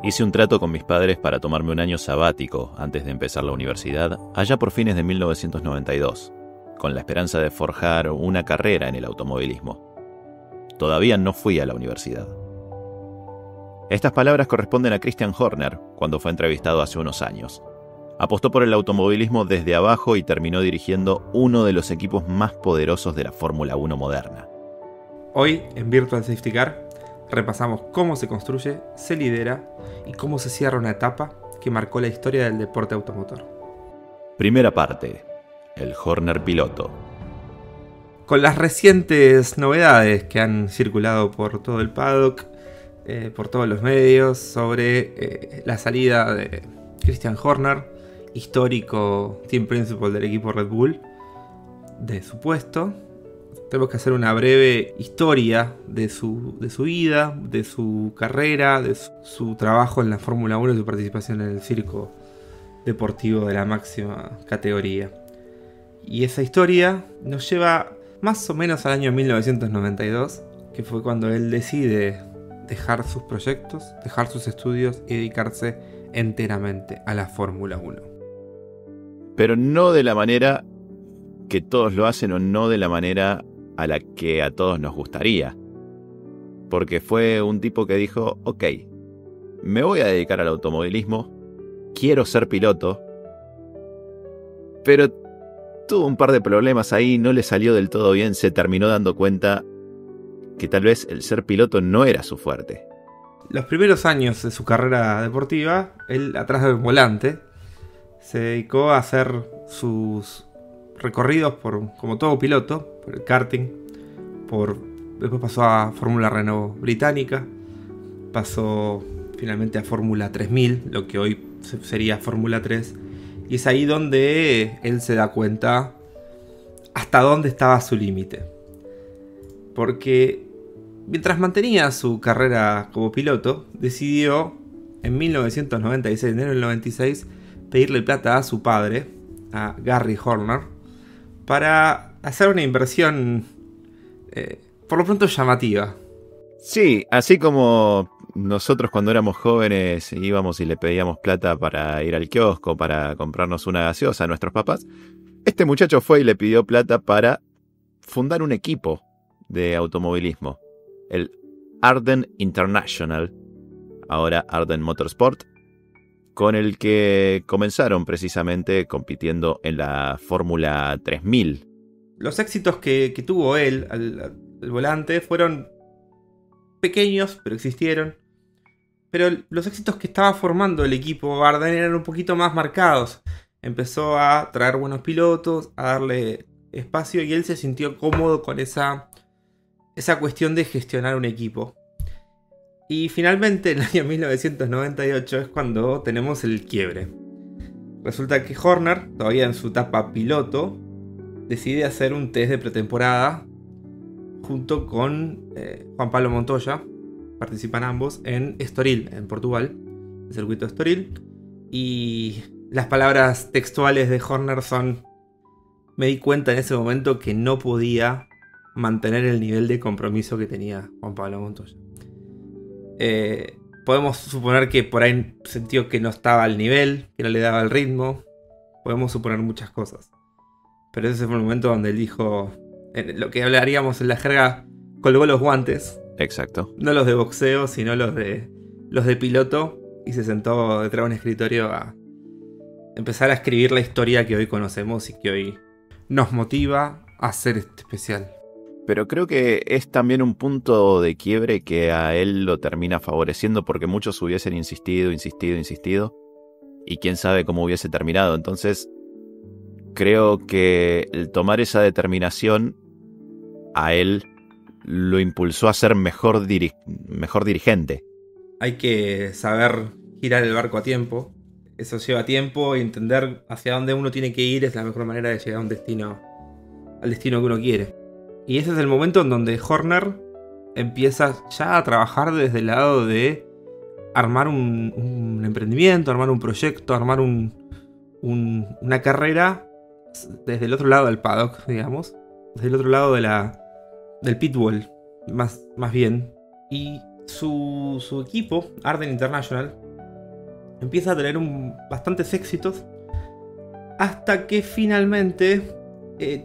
Hice un trato con mis padres para tomarme un año sabático antes de empezar la universidad, allá por fines de 1992, con la esperanza de forjar una carrera en el automovilismo. Todavía no fui a la universidad. Estas palabras corresponden a Christian Horner cuando fue entrevistado hace unos años. Apostó por el automovilismo desde abajo y terminó dirigiendo uno de los equipos más poderosos de la Fórmula 1 moderna. Hoy, en Virtual Safety Car, repasamos cómo se construye, se lidera y cómo se cierra una etapa que marcó la historia del deporte automotor. Primera parte, el Horner piloto. Con las recientes novedades que han circulado por todo el paddock, por todos los medios, sobre la salida de Christian Horner, histórico team principal del equipo Red Bull, de su puesto. Tenemos que hacer una breve historia de su vida, de su carrera, de su trabajo en la Fórmula 1 y su participación en el circo deportivo de la máxima categoría. Y esa historia nos lleva más o menos al año 1992, que fue cuando él decide dejar sus proyectos, dejar sus estudios y dedicarse enteramente a la Fórmula 1. Pero no de la manera que todos lo hacen o no de la manera a la que a todos nos gustaría. Porque fue un tipo que dijo, ok, me voy a dedicar al automovilismo, quiero ser piloto, pero tuvo un par de problemas ahí, no le salió del todo bien, se terminó dando cuenta que tal vez el ser piloto no era su fuerte. Los primeros años de su carrera deportiva, él atrás del volante, se dedicó a hacer sus recorridos como todo piloto, por el karting, después pasó a Fórmula Renault británica, pasó finalmente a Fórmula 3000, lo que hoy sería Fórmula 3, y es ahí donde él se da cuenta hasta dónde estaba su límite. Porque mientras mantenía su carrera como piloto, decidió en 1996, enero del 96, pedirle plata a su padre, a Gary Horner, para hacer una inversión por lo pronto llamativa. Sí, así como nosotros cuando éramos jóvenes íbamos y le pedíamos plata para ir al kiosco, para comprarnos una gaseosa a nuestros papás, este muchacho fue y le pidió plata para fundar un equipo de automovilismo, el Arden International, ahora Arden Motorsport, con el que comenzaron precisamente compitiendo en la Fórmula 3000. Los éxitos que tuvo él al volante fueron pequeños, pero existieron. Pero los éxitos que estaba formando el equipo Arden eran un poquito más marcados. Empezó a traer buenos pilotos, a darle espacio, y él se sintió cómodo con esa cuestión de gestionar un equipo. Y finalmente en el año 1998 es cuando tenemos el quiebre. Resulta que Horner, todavía en su etapa piloto, decide hacer un test de pretemporada junto con Juan Pablo Montoya. Participan ambos en Estoril, en Portugal, el circuito de Estoril. Y las palabras textuales de Horner son: me di cuenta en ese momento que no podía mantener el nivel de compromiso que tenía Juan Pablo Montoya. Podemos suponer que por ahí sintió que no estaba al nivel, que no le daba el ritmo. Podemos suponer muchas cosas. Pero ese fue el momento donde él dijo, lo que hablaríamos en la jerga, colgó los guantes. Exacto. No los de boxeo, sino los de piloto. Y se sentó detrás de un escritorio a empezar a escribir la historia que hoy conocemos y que hoy nos motiva a hacer este especial. Pero creo que es también un punto de quiebre que a él lo termina favoreciendo, porque muchos hubiesen insistido, y quién sabe cómo hubiese terminado. Entonces, creo que el tomar esa determinación a él lo impulsó a ser mejor dirigente. Hay que saber girar el barco a tiempo. Eso lleva tiempo, y entender hacia dónde uno tiene que ir es la mejor manera de llegar a un destino, al destino que uno quiere. Y ese es el momento en donde Horner empieza ya a trabajar desde el lado de armar un emprendimiento, armar un proyecto, armar una carrera desde el otro lado del paddock, digamos. Desde el otro lado del pitwall, más bien. Y su equipo, Arden International, empieza a tener bastantes éxitos hasta que finalmente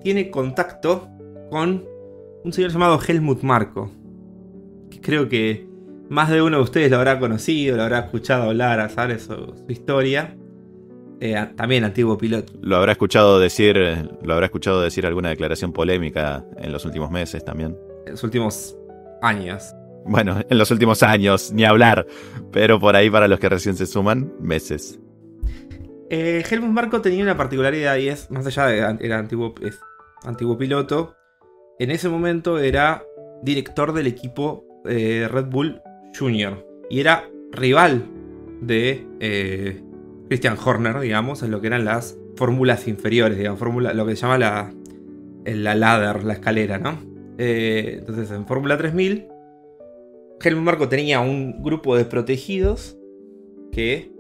tiene contacto con un señor llamado Helmut Marko, que creo que más de uno de ustedes lo habrá conocido, lo habrá escuchado hablar, saber su historia. También antiguo piloto. Lo habrá escuchado decir alguna declaración polémica en los últimos meses también. En los últimos años. Bueno, en los últimos años, ni hablar. Pero por ahí, para los que recién se suman, meses. Helmut Marko tenía una particularidad, y es, más allá de era antiguo piloto, en ese momento era director del equipo Red Bull Junior. Y era rival de Christian Horner, digamos, en lo que eran las fórmulas inferiores, digamos, lo que se llama la ladder, la escalera, ¿no? Entonces, en Fórmula 3000, Helmut Marko tenía un grupo de protegidos que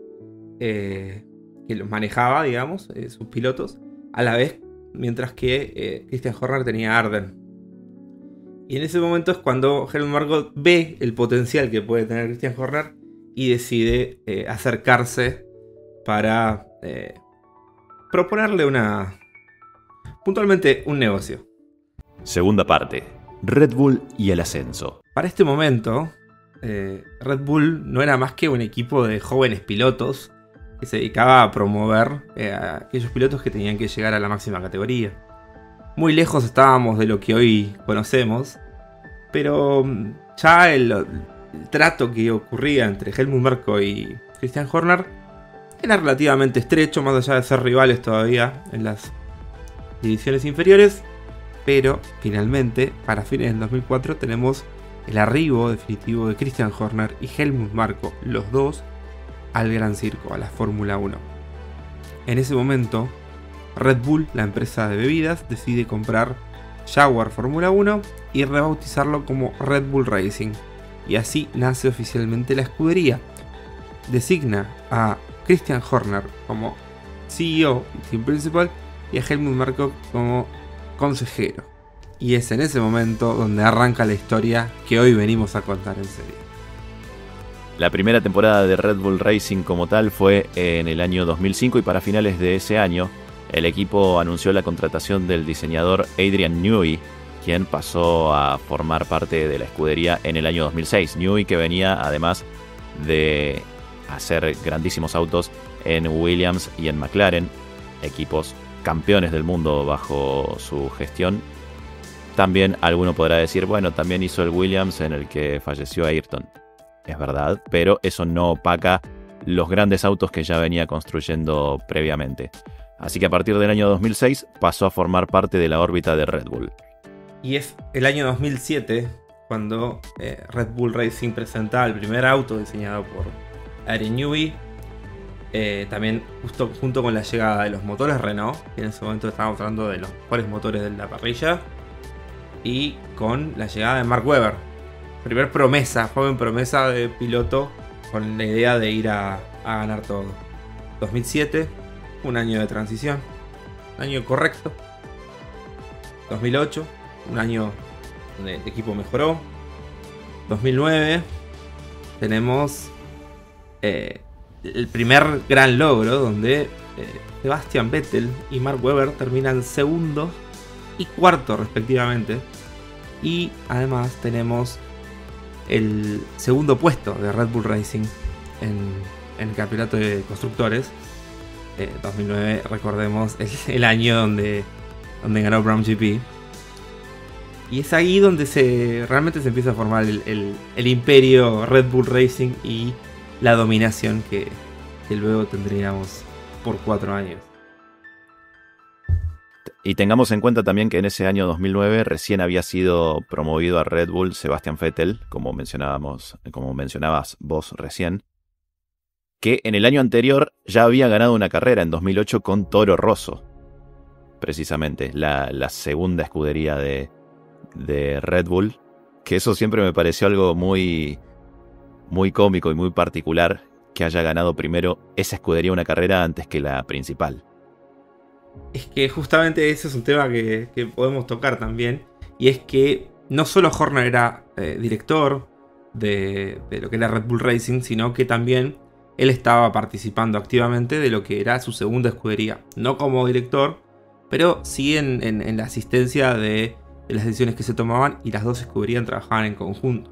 los manejaba, digamos, sus pilotos, a la vez, mientras que Christian Horner tenía Arden. Y en ese momento es cuando Helmut Marko ve el potencial que puede tener Christian Horner y decide acercarse para proponerle puntualmente un negocio. Segunda parte, Red Bull y el ascenso. Para este momento, Red Bull no era más que un equipo de jóvenes pilotos que se dedicaba a promover a aquellos pilotos que tenían que llegar a la máxima categoría. Muy lejos estábamos de lo que hoy conocemos, pero ya el trato que ocurría entre Helmut Marko y Christian Horner era relativamente estrecho, más allá de ser rivales todavía en las divisiones inferiores. Pero finalmente, para fines del 2004, tenemos el arribo definitivo de Christian Horner y Helmut Marko, los dos, al Gran Circo, a la Fórmula 1. En ese momento, Red Bull, la empresa de bebidas, decide comprar Jaguar Fórmula 1 y rebautizarlo como Red Bull Racing. Y así nace oficialmente la escudería. Designa a Christian Horner como CEO y team principal y a Helmut Marko como consejero. Y es en ese momento donde arranca la historia que hoy venimos a contar en serie. La primera temporada de Red Bull Racing como tal fue en el año 2005 y para finales de ese año el equipo anunció la contratación del diseñador Adrian Newey, quien pasó a formar parte de la escudería en el año 2006. Newey, que venía además de hacer grandísimos autos en Williams y en McLaren, equipos campeones del mundo bajo su gestión. También alguno podrá decir, bueno, también hizo el Williams en el que falleció Ayrton. Es verdad, pero eso no opaca los grandes autos que ya venía construyendo previamente. Así que a partir del año 2006 pasó a formar parte de la órbita de Red Bull. Y es el año 2007 cuando Red Bull Racing presenta el primer auto diseñado por Adrian Newey. También justo junto con la llegada de los motores Renault, que en ese momento estábamos hablando de los mejores motores de la parrilla, y con la llegada de Mark Webber, joven promesa de piloto con la idea de ir a ganar todo. 2007, un año de transición, un año correcto. 2008, un año donde el equipo mejoró. 2009, tenemos el primer gran logro donde Sebastian Vettel y Mark Webber terminan segundo y cuarto respectivamente, y además tenemos el segundo puesto de Red Bull Racing en el campeonato de constructores. 2009, recordemos, el año donde ganó Brown GP, y es ahí donde realmente se empieza a formar el imperio Red Bull Racing y la dominación que luego tendríamos por 4 años. Y tengamos en cuenta también que en ese año 2009 recién había sido promovido a Red Bull Sebastian Vettel, como mencionabas vos recién, que en el año anterior ya había ganado una carrera en 2008 con Toro Rosso, precisamente, la segunda escudería de Red Bull, que eso siempre me pareció algo muy, muy cómico y muy particular, que haya ganado primero esa escudería una carrera antes que la principal. Es que justamente ese es un tema que podemos tocar también, y es que no solo Horner era director de lo que era Red Bull Racing, sino que también él estaba participando activamente de lo que era su segunda escudería. No como director, pero sí en la asistencia de las decisiones que se tomaban, y las dos escuderías trabajaban en conjunto.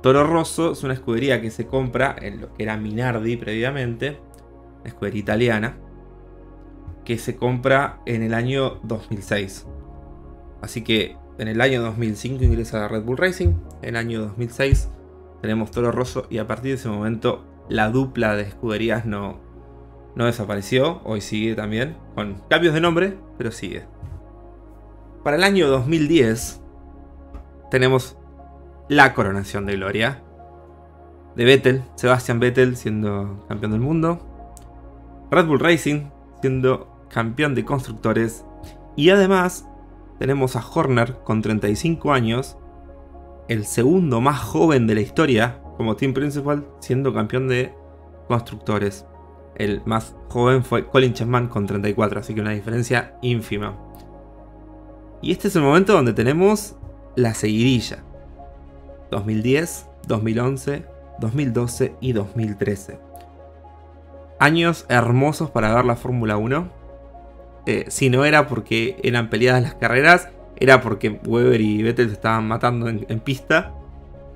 Toro Rosso es una escudería que se compra en lo que era Minardi previamente, una escudería italiana, que se compra en el año 2006. Así que en el año 2005 ingresa a Red Bull Racing, en el año 2006 tenemos Toro Rosso, y a partir de ese momento la dupla de escuderías no desapareció. Hoy sigue también, con cambios de nombre, pero sigue. Para el año 2010 tenemos la coronación de gloria de Vettel, Sebastian Vettel siendo campeón del mundo, Red Bull Racing siendo campeón de constructores, y además tenemos a Horner con 35 años, el segundo más joven de la historia como team principal, siendo campeón de constructores. El más joven fue Colin Chapman con 34, así que una diferencia ínfima. Y este es el momento donde tenemos la seguidilla: 2010, 2011, 2012 y 2013. Años hermosos para ver la Fórmula 1. Si no era porque eran peleadas las carreras, era porque Webber y Vettel se estaban matando en pista.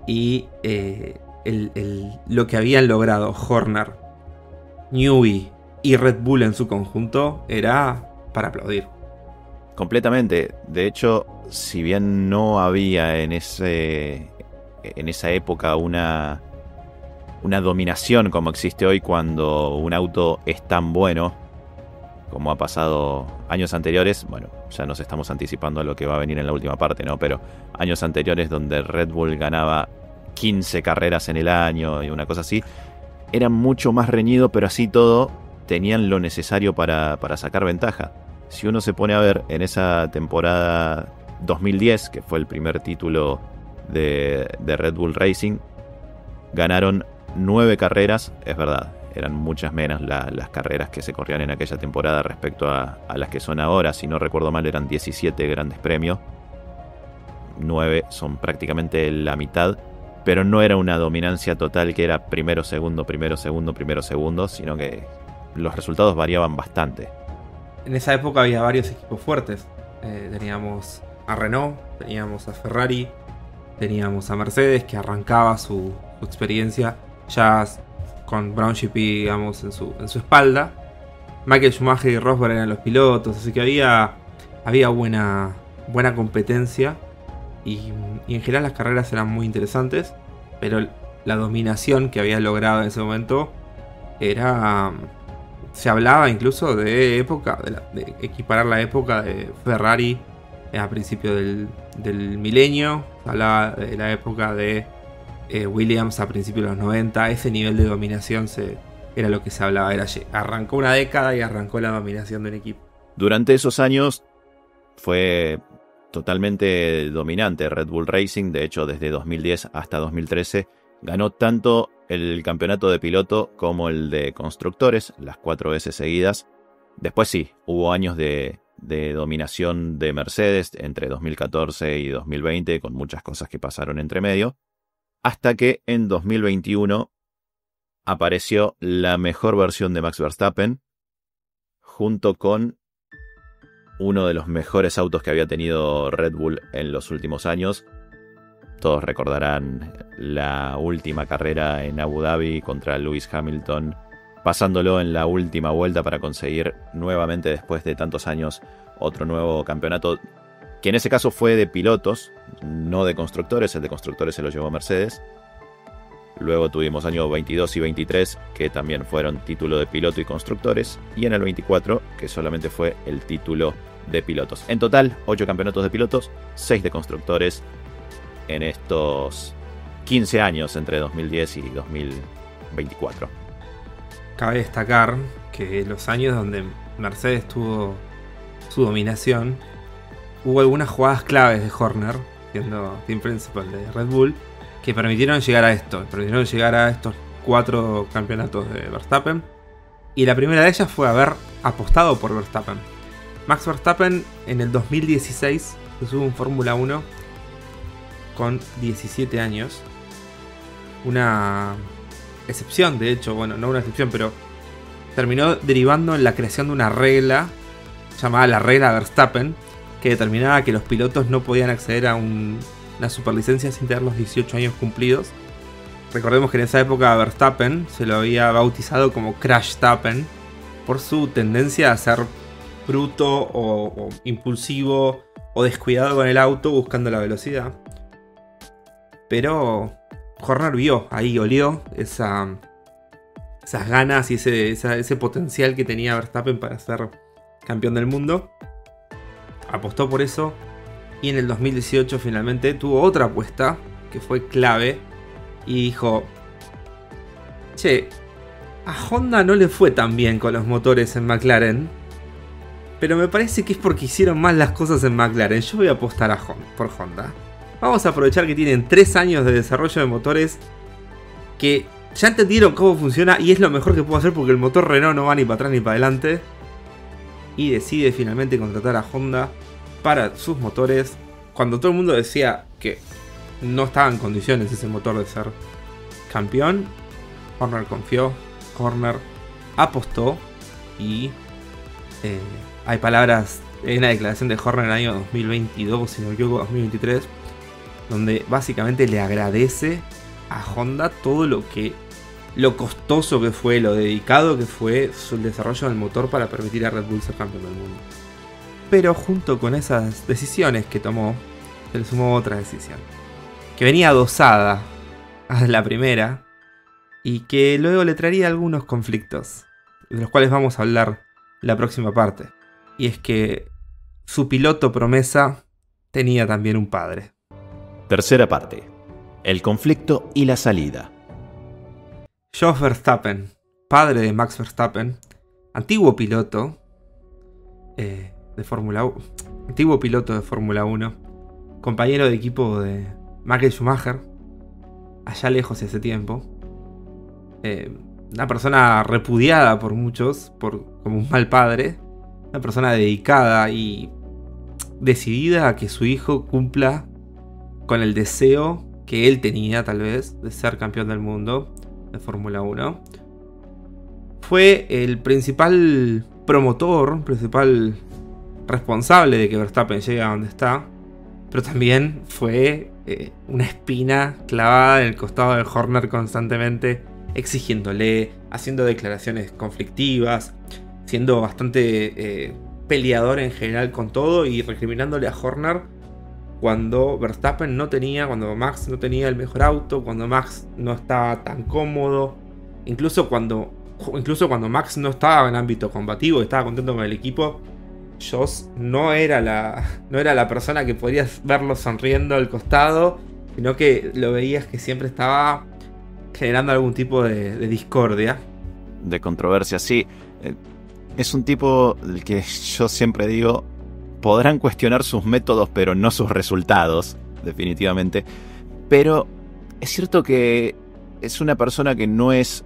Y lo que habían logrado Horner, Newey y Red Bull en su conjunto era para aplaudir. Completamente. De hecho, si bien no había en esa época una dominación como existe hoy, cuando un auto es tan bueno como ha pasado años anteriores, bueno, ya nos estamos anticipando a lo que va a venir en la última parte, ¿no? Pero años anteriores donde Red Bull ganaba 15 carreras en el año y una cosa así, era mucho más reñido, pero así todo tenían lo necesario para sacar ventaja. Si uno se pone a ver en esa temporada 2010, que fue el primer título de Red Bull Racing, ganaron 9 carreras, es verdad, eran muchas menos las carreras que se corrían en aquella temporada respecto a las que son ahora. Si no recuerdo mal, eran 17 grandes premios, 9 son prácticamente la mitad, pero no era una dominancia total que era primero, segundo, sino que los resultados variaban bastante. En esa época había varios equipos fuertes. Teníamos a Renault, teníamos a Ferrari, teníamos a Mercedes, que arrancaba su experiencia ya con Brown GP, digamos, en su espalda. Michael Schumacher y Rosberg eran los pilotos, así que había buena competencia, y en general las carreras eran muy interesantes, pero la dominación que había logrado en ese momento era... Se hablaba incluso de época, de equiparar la época de Ferrari a principios del milenio. Se hablaba de la época de Williams a principios de los 90. Ese nivel de dominación era lo que se hablaba. Arrancó una década y arrancó la dominación de un equipo. Durante esos años fue totalmente dominante Red Bull Racing. De hecho, desde 2010 hasta 2013 ganó tanto el campeonato de piloto como el de constructores, las 4 veces seguidas. Después sí, hubo años de dominación de Mercedes entre 2014 y 2020, con muchas cosas que pasaron entre medio, hasta que en 2021 apareció la mejor versión de Max Verstappen, junto con uno de los mejores autos que había tenido Red Bull en los últimos años. Todos recordarán la última carrera en Abu Dhabi contra Lewis Hamilton, pasándolo en la última vuelta para conseguir nuevamente, después de tantos años, otro nuevo campeonato, que en ese caso fue de pilotos, no de constructores. El de constructores se lo llevó Mercedes. Luego tuvimos años 22 y 23, que también fueron título de piloto y constructores, y en el 24, que solamente fue el título de pilotos. En total, 8 campeonatos de pilotos, 6 de constructores, en estos 15 años entre 2010 y 2024. Cabe destacar que los años donde Mercedes tuvo su dominación, hubo algunas jugadas claves de Horner, siendo team principal de Red Bull, que permitieron llegar a esto, permitieron llegar a estos 4 campeonatos de Verstappen. Y la primera de ellas fue haber apostado por Verstappen. Max Verstappen en el 2016 se sube en Fórmula 1 con 17 años. Una excepción, de hecho, bueno, no una excepción, pero terminó derivando en la creación de una regla llamada la regla Verstappen, que determinaba que los pilotos no podían acceder a una superlicencia sin tener los 18 años cumplidos. Recordemos que en esa época Verstappen se lo había bautizado como Crashtappen por su tendencia a ser bruto o impulsivo o descuidado con el auto buscando la velocidad. Pero Horner vio, ahí olió esas ganas y ese potencial que tenía Verstappen para ser campeón del mundo. Apostó por eso y en el 2018 finalmente tuvo otra apuesta que fue clave y dijo: che, a Honda no le fue tan bien con los motores en McLaren, pero me parece que es porque hicieron mal las cosas en McLaren. Yo voy a apostar por Honda. Vamos a aprovechar que tienen 3 años de desarrollo de motores que ya entendieron cómo funciona y es lo mejor que puedo hacer porque el motor Renault no va ni para atrás ni para adelante. Y decide finalmente contratar a Honda para sus motores cuando todo el mundo decía que no estaba en condiciones ese motor de ser campeón. Horner confió, Horner apostó y hay palabras en una declaración de Horner en el año 2022, si no me equivoco, 2023, donde básicamente le agradece a Honda todo lo costoso que fue, lo dedicado que fue el desarrollo del motor para permitir a Red Bull ser campeón del mundo. Pero junto con esas decisiones que tomó, se le sumó otra decisión, que venía adosada a la primera y que luego le traería algunos conflictos, de los cuales vamos a hablar en la próxima parte. Y es que su piloto promesa tenía también un padre. Tercera parte. El conflicto y la salida. Jos Verstappen, padre de Max Verstappen, antiguo piloto de Fórmula 1, antiguo piloto de Fórmula 1, compañero de equipo de Michael Schumacher, allá lejos y hace tiempo. Una persona repudiada por muchos como un mal padre, una persona dedicada y decidida a que su hijo cumpla con el deseo que él tenía, tal vez, de ser campeón del mundo de Fórmula 1. Fue el principal promotor, principal responsable de que Verstappen llegue a donde está, pero también fue una espina clavada en el costado de Horner constantemente, exigiéndole, haciendo declaraciones conflictivas, siendo bastante peleador en general con todo y recriminándole a Horner cuando Verstappen no tenía, cuando Max no tenía el mejor auto, cuando Max no estaba tan cómodo, incluso cuando Max no estaba en ámbito combativo, estaba contento con el equipo. Jos no era la persona que podías verlo sonriendo al costado, sino que lo veías que siempre estaba generando algún tipo de discordia. De controversia, sí. Es un tipo del que yo siempre digo, podrán cuestionar sus métodos, pero no sus resultados, definitivamente. Pero es cierto que es una persona que no es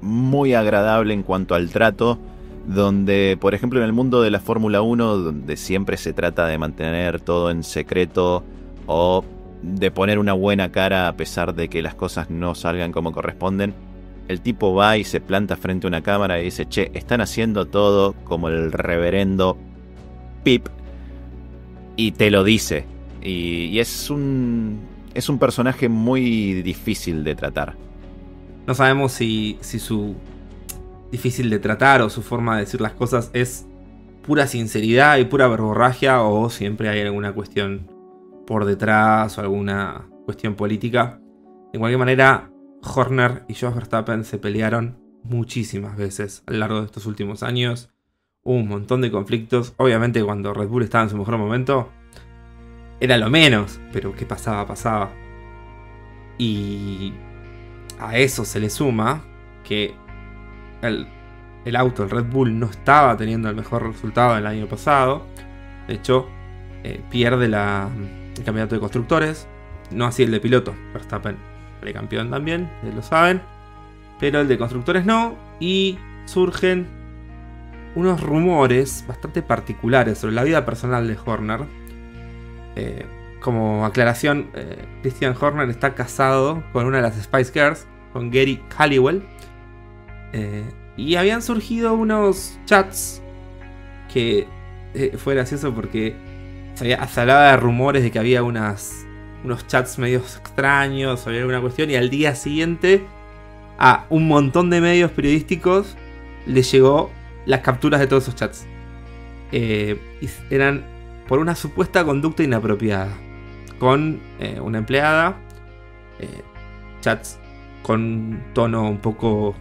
muy agradable en cuanto al trato, donde, por ejemplo, en el mundo de la Fórmula 1, donde siempre se trata de mantener todo en secreto o de poner una buena cara a pesar de que las cosas no salgan como corresponden, el tipo va y se planta frente a una cámara y dice: che, están haciendo todo como el reverendo Pip, y te lo dice. Y es un personaje muy difícil de tratar. No sabemos si su difícil de tratar o su forma de decir las cosas es pura sinceridad y pura verborragia, o siempre hay alguna cuestión por detrás o alguna cuestión política. De cualquier manera, Horner y Jos Verstappen se pelearon muchísimas veces a lo largo de estos últimos años. Hubo un montón de conflictos. Obviamente cuando Red Bull estaba en su mejor momento era lo menos, pero ¿qué pasaba? Pasaba. Y a eso se le suma que el auto, el Red Bull, no estaba teniendo el mejor resultado el año pasado. De hecho, pierde el campeonato de constructores. No así el de piloto. Verstappen sale campeón también, ustedes lo saben. Pero el de constructores no. Y surgen unos rumores bastante particulares sobre la vida personal de Horner. Como aclaración, Christian Horner está casado con una de las Spice Girls, con Gary Halliwell. Y habían surgido unos chats que fue gracioso porque se hablaba de rumores de que había unos chats medios extraños, había alguna cuestión, y al día siguiente a un montón de medios periodísticos les llegó las capturas de todos esos chats. Y eran por una supuesta conducta inapropiada con una empleada, chats con tono un poco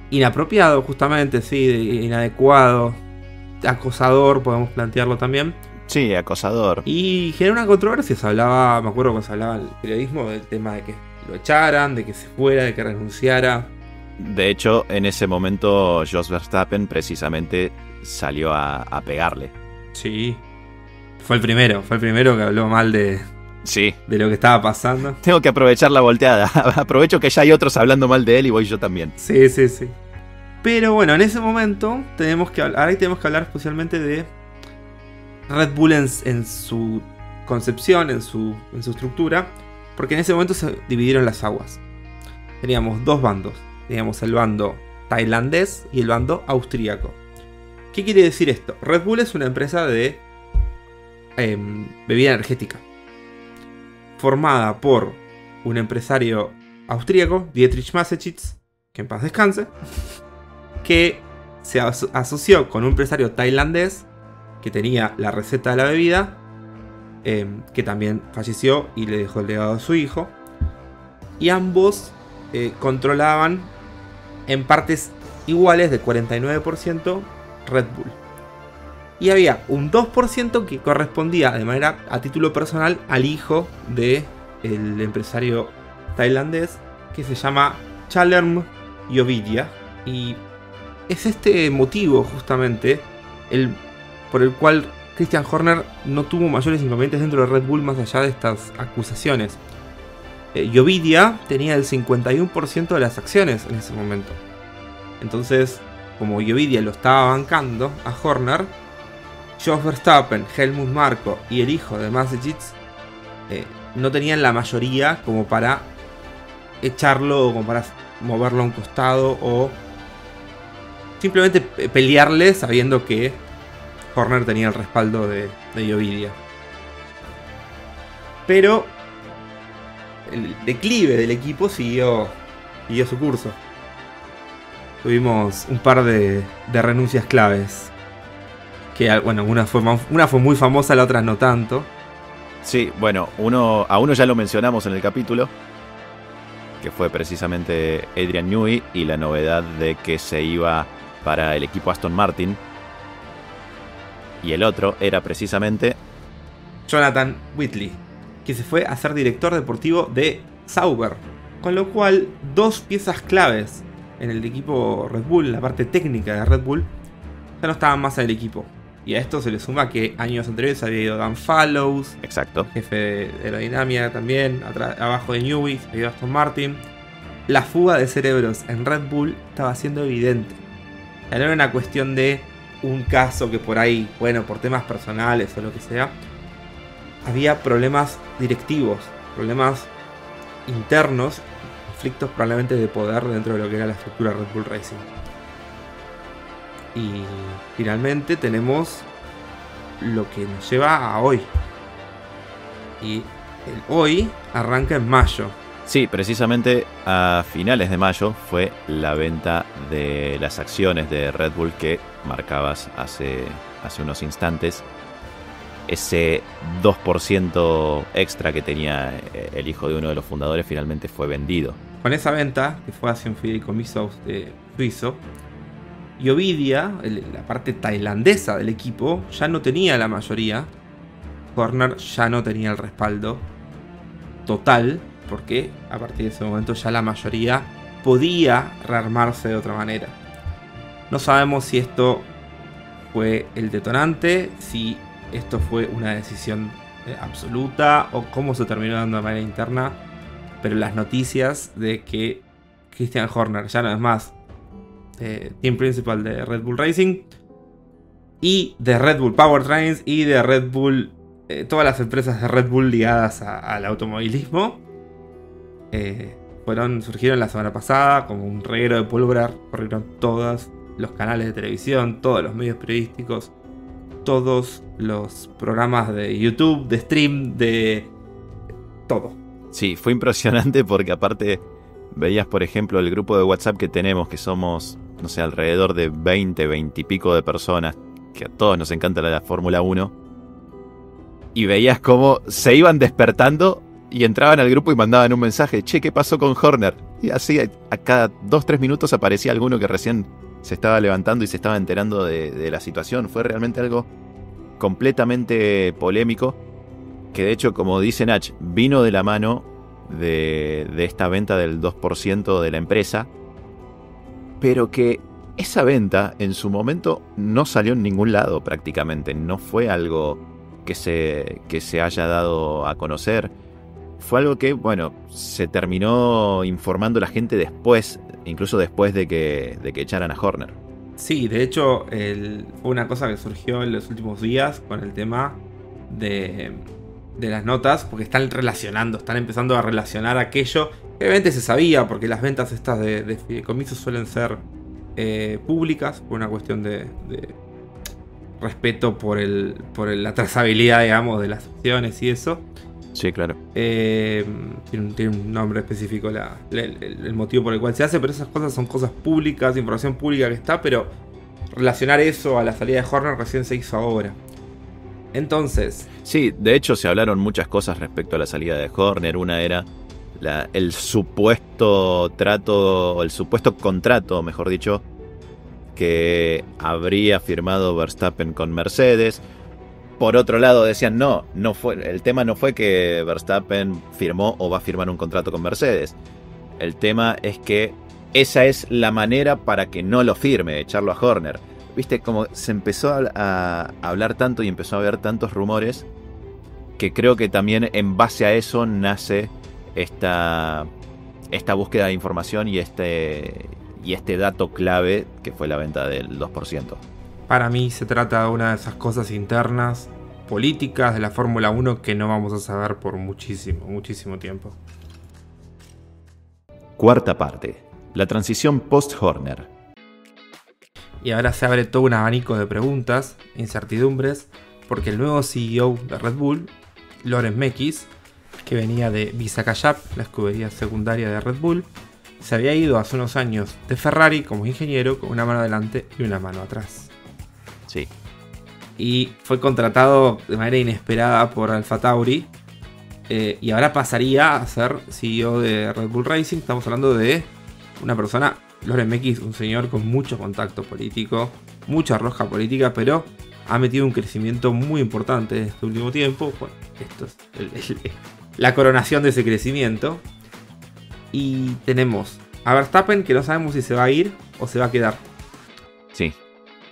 inapropiado, justamente, sí, inadecuado, acosador, podemos plantearlo también. Sí, acosador. Y generó una controversia. Se hablaba, me acuerdo cuando se hablaba en el periodismo del tema de que lo echaran, de que se fuera, de que renunciara. De hecho, en ese momento Jos Verstappen precisamente salió a pegarle. Sí. Fue el primero que habló mal de lo que estaba pasando. Tengo que aprovechar la volteada. Aprovecho que ya hay otros hablando mal de él y voy yo también. Sí. Pero bueno, en ese momento tenemos que hablar especialmente de Red Bull en su concepción, en su estructura. Porque en ese momento se dividieron las aguas. Teníamos dos bandos. Teníamos el bando tailandés y el bando austríaco. ¿Qué quiere decir esto? Red Bull es una empresa de bebida energética, formada por un empresario austríaco, Dietrich Mateschitz, que en paz descanse, que se asoció con un empresario tailandés que tenía la receta de la bebida, que también falleció y le dejó el legado a su hijo, y ambos controlaban en partes iguales de 49% Red Bull. Y había un 2% que correspondía de manera a título personal al hijo del empresario tailandés, que se llama Chalerm Yovidia. Y es este motivo justamente por el cual Christian Horner no tuvo mayores inconvenientes dentro de Red Bull más allá de estas acusaciones. Yovidia tenía el 51% de las acciones en ese momento. Entonces, como Yovidia lo estaba bancando a Horner, Jos Verstappen, Helmut Marko y el hijo de Mateschitz no tenían la mayoría como para echarlo o como para moverlo a un costado o simplemente pelearle sabiendo que Horner tenía el respaldo de Yovidia. Pero el declive del equipo siguió su curso. Tuvimos un par de renuncias claves. Que, bueno, una fue muy famosa, la otra no tanto. Sí, bueno, a uno ya lo mencionamos en el capítulo, que fue precisamente Adrian Newey y la novedad de que se iba para el equipo Aston Martin. Y el otro era precisamente Jonathan Whitley, que se fue a ser director deportivo de Sauber. Con lo cual, dos piezas claves en el equipo Red Bull, en la parte técnica de Red Bull, ya no estaban más en el equipo. Y a esto se le suma que años anteriores había ido Dan Fallows, exacto, jefe de aerodinámica también, abajo de Newey, había ido Aston Martin. La fuga de cerebros en Red Bull estaba siendo evidente. No era una cuestión de un caso que por ahí, bueno, por temas personales o lo que sea, había problemas directivos, problemas internos, conflictos probablemente de poder dentro de lo que era la estructura Red Bull Racing. Y finalmente tenemos lo que nos lleva a hoy. Y el hoy arranca en mayo. Sí, precisamente a finales de mayo fue la venta de las acciones de Red Bull que marcabas hace unos instantes. Ese 2% extra que tenía el hijo de uno de los fundadores finalmente fue vendido. Con esa venta, que fue hacia un fideicomiso suizo, Yovidia, la parte tailandesa del equipo, ya no tenía la mayoría. Horner ya no tenía el respaldo total, porque a partir de ese momento ya la mayoría podía rearmarse de otra manera. No sabemos si esto fue el detonante, si esto fue una decisión absoluta o cómo se terminó dando de manera interna, pero las noticias de que Christian Horner ya no es más team principal de Red Bull Racing y de Red Bull Powertrains y de Red Bull, todas las empresas de Red Bull ligadas al automovilismo, surgieron la semana pasada como un reguero de pólvora. Corrieron todos los canales de televisión, todos los medios periodísticos, todos los programas de YouTube, de stream, de todo. Sí, fue impresionante porque aparte veías, por ejemplo, el grupo de WhatsApp que tenemos, que somos, no sé, alrededor de 20 y pico de personas, que a todos nos encanta la Fórmula 1, y veías cómo se iban despertando y entraban al grupo y mandaban un mensaje: che, ¿qué pasó con Horner? Y así a cada 2-3 minutos aparecía alguno que recién se estaba levantando y se estaba enterando de la situación. Fue realmente algo completamente polémico, que de hecho, como dice Nach, vino de la mano de esta venta del 2% de la empresa, pero que esa venta en su momento no salió en ningún lado prácticamente. No fue algo que se haya dado a conocer. Fue algo que, bueno, se terminó informando la gente después, incluso después de que echaran a Horner. Sí, de hecho, fue una cosa que surgió en los últimos días con el tema de las notas, porque están empezando a relacionar aquello. Obviamente se sabía, porque las ventas estas de fideicomisos suelen ser públicas, por una cuestión de respeto por la trazabilidad, digamos, de las acciones y eso. Sí, claro. Tiene un nombre específico el motivo por el cual se hace, pero esas cosas son cosas públicas, información pública que está, pero relacionar eso a la salida de Horner recién se hizo ahora. Entonces... Sí, de hecho se hablaron muchas cosas respecto a la salida de Horner. Una era el supuesto trato, el supuesto contrato, mejor dicho, que habría firmado Verstappen con Mercedes. Por otro lado decían, no fue, el tema no fue que Verstappen firmó o va a firmar un contrato con Mercedes. El tema es que esa es la manera para que no lo firme, echarlo a Horner. Viste, como se empezó a hablar tanto y empezó a haber tantos rumores, que creo que también en base a eso nace esta búsqueda de información y este dato clave que fue la venta del 2%. Para mí se trata de una de esas cosas internas, políticas de la Fórmula 1 que no vamos a saber por muchísimo tiempo. Cuarta parte. La transición post-Horner. Y ahora se abre todo un abanico de preguntas, incertidumbres, porque el nuevo CEO de Red Bull, Lorenz Mekies, que venía de Visakayap, la escudería secundaria de Red Bull, se había ido hace unos años de Ferrari como ingeniero con una mano adelante y una mano atrás. Sí. Y fue contratado de manera inesperada por AlphaTauri. Y ahora pasaría a ser CEO de Red Bull Racing. Estamos hablando de una persona, Lorenz Mekies, un señor con mucho contacto político, mucha rosca política, pero ha metido un crecimiento muy importante en este último tiempo. Bueno, esto es la coronación de ese crecimiento. Y tenemos a Verstappen, que no sabemos si se va a ir o se va a quedar. Sí.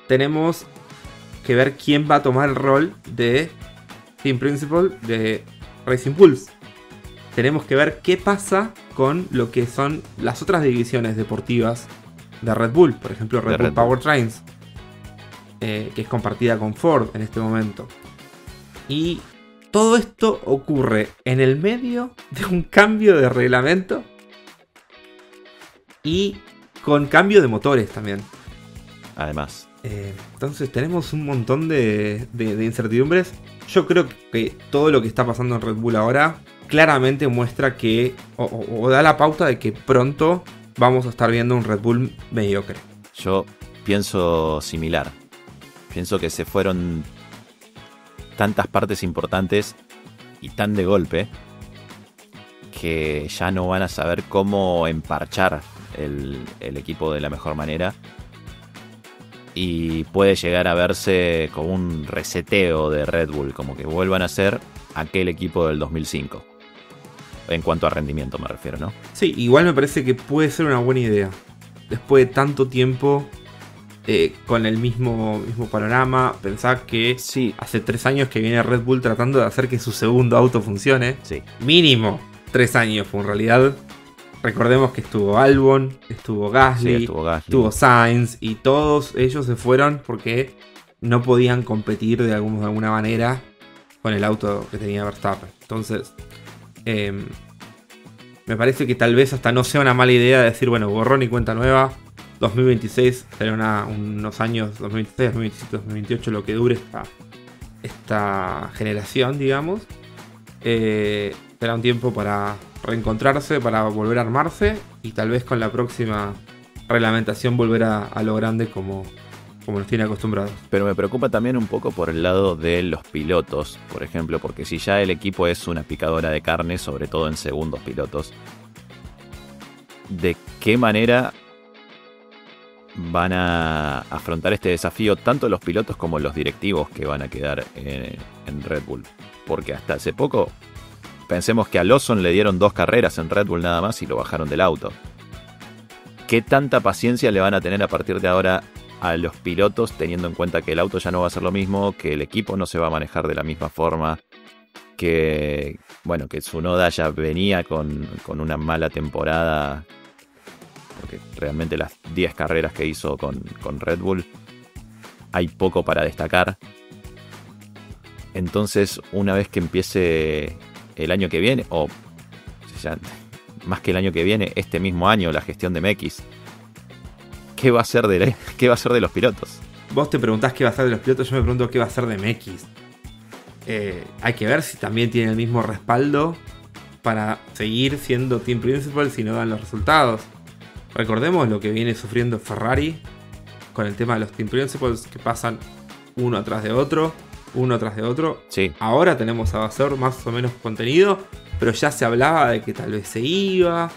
Tenemos que ver quién va a tomar el rol de Team Principal de Racing Bulls. Tenemos que ver qué pasa con lo que son las otras divisiones deportivas de Red Bull. Por ejemplo, Red Bull Powertrains, que es compartida con Ford en este momento. Y todo esto ocurre en el medio de un cambio de reglamento y con cambio de motores también. Además. Entonces tenemos un montón de incertidumbres. Yo creo que todo lo que está pasando en Red Bull ahora claramente muestra que, o da la pauta de que pronto vamos a estar viendo un Red Bull mediocre. Yo pienso similar. Pienso que se fueron tantas partes importantes y tan de golpe que ya no van a saber cómo emparchar el equipo de la mejor manera. Y puede llegar a verse como un reseteo de Red Bull, como que vuelvan a ser aquel equipo del 2005. En cuanto a rendimiento me refiero, ¿no? Sí, igual me parece que puede ser una buena idea. Después de tanto tiempo con el mismo panorama, pensá que sí, hace 3 años que viene Red Bull tratando de hacer que su segundo auto funcione. Sí. Mínimo 3 años, pues en realidad. Recordemos que estuvo Albon, estuvo Gasly, estuvo Sainz, y todos ellos se fueron porque no podían competir de alguna manera con el auto que tenía Verstappen. Entonces, Me parece que tal vez hasta no sea una mala idea decir, bueno, borrón y cuenta nueva. 2026 será unos años, 2026, 2027, 2028, lo que dure esta generación, digamos. Será un tiempo para reencontrarse, para volver a armarse y tal vez con la próxima reglamentación volver a lo grande como nos tiene acostumbrados. Pero me preocupa también un poco por el lado de los pilotos, por ejemplo, porque si ya el equipo es una picadora de carne, sobre todo en segundos pilotos, ¿de qué manera van a afrontar este desafío tanto los pilotos como los directivos que van a quedar en Red Bull? Porque hasta hace poco, pensemos que a Lawson le dieron 2 carreras en Red Bull nada más y lo bajaron del auto. ¿Qué tanta paciencia le van a tener a partir de ahora a los pilotos, teniendo en cuenta que el auto ya no va a ser lo mismo, que el equipo no se va a manejar de la misma forma, que Tsunoda ya venía con una mala temporada, porque realmente las 10 carreras que hizo con Red Bull hay poco para destacar? Entonces, una vez que empiece el año que viene, o ya, más que el año que viene, este mismo año, la gestión de MX, ¿qué va a ser de los pilotos? Vos te preguntás qué va a ser de los pilotos, yo me pregunto qué va a ser de MX. Hay que ver si también tiene el mismo respaldo para seguir siendo Team Principal si no dan los resultados. Recordemos lo que viene sufriendo Ferrari con el tema de los Team Principals, que pasan uno atrás de otro. Sí. Ahora tenemos a Vasseur más o menos contenido, pero ya se hablaba de que tal vez se iba.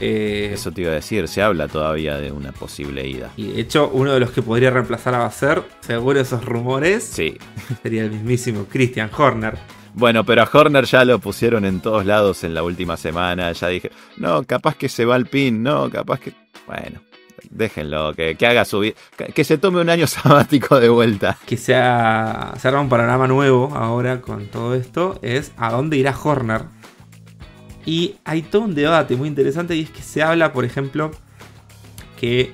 Eso te iba a decir, se habla todavía de una posible ida. Y de hecho, uno de los que podría reemplazar a Vasseur, seguro esos rumores, sí, sería el mismísimo Christian Horner. Bueno, pero a Horner ya lo pusieron en todos lados en la última semana. Ya dije, no, capaz que se va al pin, no, capaz que... Bueno, déjenlo, que haga su vida, que se tome un año sabático de vuelta. Que se haga un panorama nuevo ahora con todo esto, es a dónde irá Horner. Y hay todo un debate muy interesante, y es que se habla, por ejemplo, que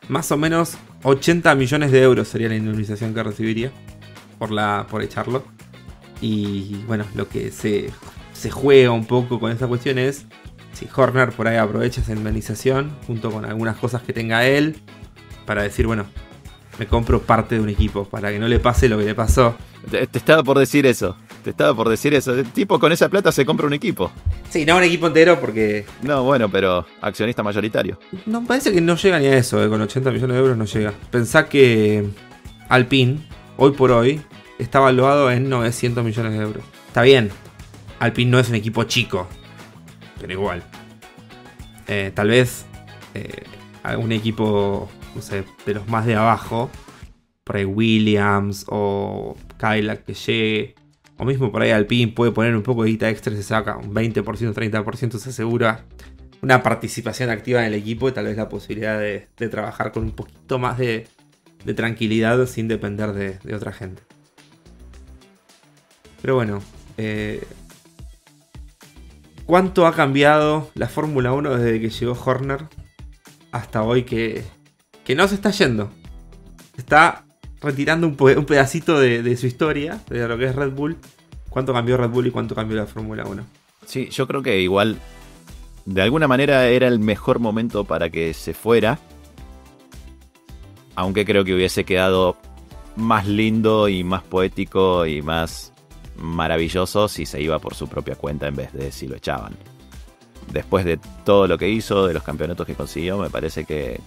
más o menos 80 millones de euros sería la indemnización que recibiría por echarlo. Y bueno, lo que se juega un poco con esta cuestión es si Horner por ahí aprovecha esa indemnización junto con algunas cosas que tenga él para decir, bueno, me compro parte de un equipo para que no le pase lo que le pasó. Te estaba por decir eso. El tipo con esa plata se compra un equipo. Sí, no un equipo entero porque... No, bueno, pero accionista mayoritario. No, parece que no llega ni a eso, con 80 millones de euros no llega. Pensá que Alpine, hoy por hoy, está valuado en 900 millones de euros. Está bien, Alpine no es un equipo chico, pero igual. Tal vez algún equipo, no sé, de los más de abajo, por ahí Williams o Cadillac que llegue, o mismo por ahí Alpine puede poner un poco de guita extra, se saca un 20%, 30%, se asegura una participación activa en el equipo y tal vez la posibilidad de trabajar con un poquito más de tranquilidad sin depender de otra gente. Pero bueno, ¿cuánto ha cambiado la Fórmula 1 desde que llegó Horner hasta hoy que no se está yendo? Está retirando un pedacito de su historia, de lo que es Red Bull. ¿Cuánto cambió Red Bull y cuánto cambió la Fórmula 1? Sí, yo creo que igual, de alguna manera era el mejor momento para que se fuera. Aunque creo que hubiese quedado más lindo y más poético y más maravilloso si se iba por su propia cuenta en vez de si lo echaban. Después de todo lo que hizo, de los campeonatos que consiguió, me parece que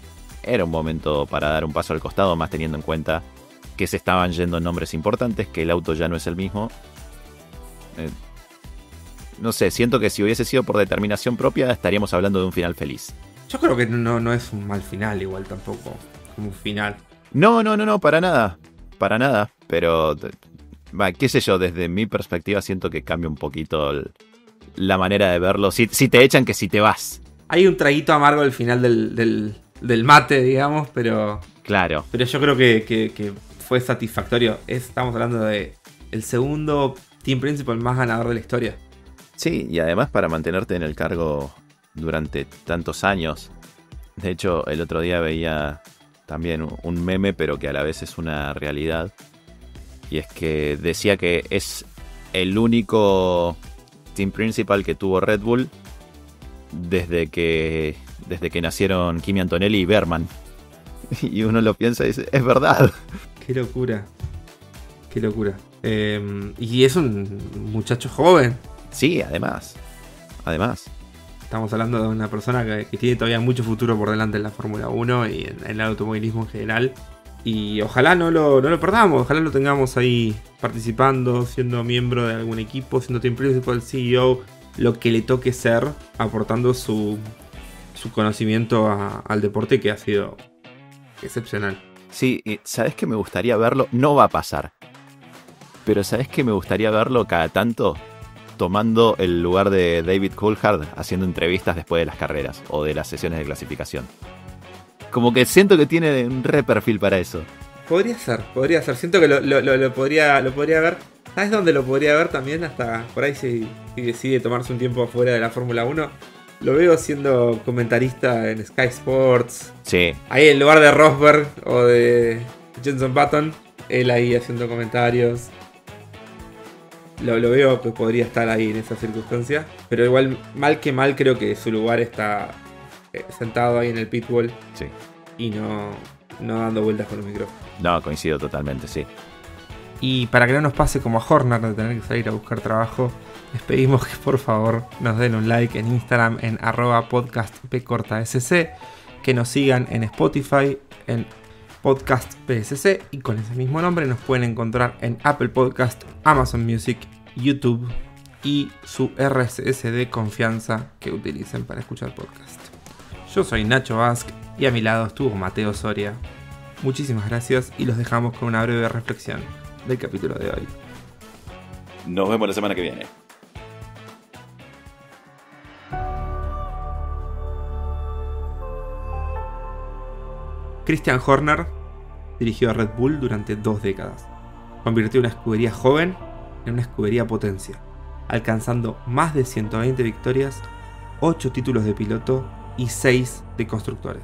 era un momento para dar un paso al costado, más teniendo en cuenta que se estaban yendo nombres importantes, que el auto ya no es el mismo. No sé, siento que si hubiese sido por determinación propia estaríamos hablando de un final feliz. Yo creo que no es un mal final igual tampoco, como un final. No, para nada, pero qué sé yo, desde mi perspectiva siento que cambia un poquito la manera de verlo, si te echan que si te vas. Hay un traguito amargo al final del mate, digamos, pero... Claro. Pero yo creo que fue satisfactorio. Estamos hablando de el segundo Team Principal más ganador de la historia. Sí, y además para mantenerte en el cargo durante tantos años. De hecho, el otro día veía también un meme, pero que a la vez es una realidad. Y es que decía que es el único Team Principal que tuvo Red Bull desde que nacieron Kimi Antonelli y Berman. Y uno lo piensa y dice, es verdad. Qué locura. Qué locura. Y es un muchacho joven. Sí, además. Estamos hablando de una persona que tiene todavía mucho futuro por delante en la Fórmula 1 y en el automovilismo en general. Y ojalá no lo perdamos, ojalá lo tengamos ahí participando, siendo miembro de algún equipo, siendo team principal, CEO, lo que le toque ser, aportando su conocimiento al deporte, que ha sido excepcional. Sí, ¿sabes qué me gustaría verlo? No va a pasar. Pero ¿sabes qué me gustaría verlo cada tanto? Tomando el lugar de David Coulthard, haciendo entrevistas después de las carreras o de las sesiones de clasificación. Como que siento que tiene un re perfil para eso. Podría ser. Siento que lo podría ver. ¿Sabes dónde lo podría ver también? Hasta por ahí si decide tomarse un tiempo afuera de la Fórmula 1. Lo veo siendo comentarista en Sky Sports. Sí. Ahí en lugar de Rosberg o de Jenson Button, él ahí haciendo comentarios. Lo veo que podría estar ahí en esa circunstancia. Pero igual, mal que mal, creo que su lugar está sentado ahí en el pitbull. Sí. Y no dando vueltas con los micrófonos. No, coincido totalmente, sí. Y para que no nos pase como a Horner de tener que salir a buscar trabajo, les pedimos que por favor nos den un like en Instagram en @podcastpcortasc, que nos sigan en Spotify en podcastpsc, y con ese mismo nombre nos pueden encontrar en Apple Podcast, Amazon Music, YouTube y su RSS de confianza que utilicen para escuchar podcast. Yo soy Nacho Bask y a mi lado estuvo Mateo Soria. Muchísimas gracias y los dejamos con una breve reflexión del capítulo de hoy. Nos vemos la semana que viene. Christian Horner dirigió a Red Bull durante 2 décadas. Convirtió una escudería joven en una escudería potencia, alcanzando más de 120 victorias, 8 títulos de piloto y 6 de constructores.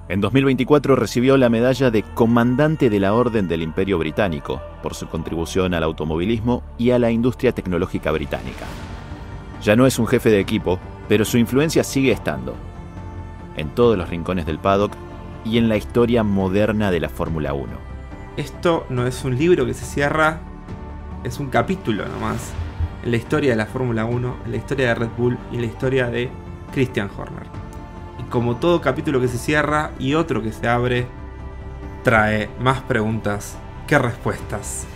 En 2024 recibió la medalla de Comandante de la Orden del Imperio Británico por su contribución al automovilismo y a la industria tecnológica británica. Ya no es un jefe de equipo, pero su influencia sigue estando en todos los rincones del paddock y en la historia moderna de la Fórmula 1. Esto no es un libro que se cierra, es un capítulo nomás en la historia de la Fórmula 1, en la historia de Red Bull y en la historia de Christian Horner. Y como todo capítulo que se cierra y otro que se abre, trae más preguntas que respuestas.